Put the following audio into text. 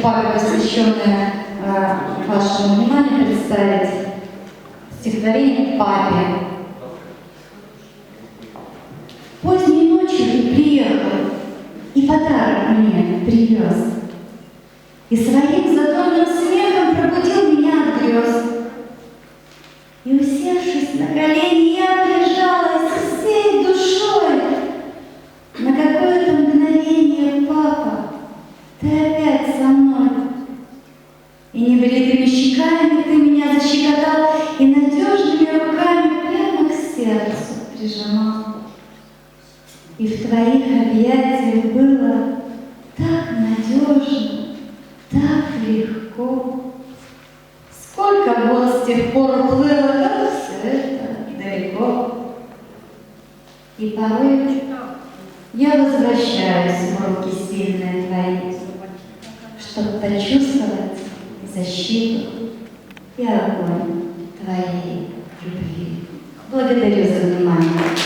папе, посвященное вашему вниманию, представить стихотворение «Папе». Поздней ночью ты приехал и подарок мне привез, и своим задорным смехом пробудил меня от грез. И, усевшись на колени, я прижалась всей душой. На какое-то мгновение, папа, ты опять со мной. И небритыми щеками ты меня защекотал и надежными руками прямо к сердцу прижимал. И в твоих объятиях было так надежно, так легко. Сколько год с тех пор уплыло, как все это далеко. И порой я возвращаюсь в руки сильные твои, чтобы почувствовать защиту и огонь твоей любви. Благодарю за внимание.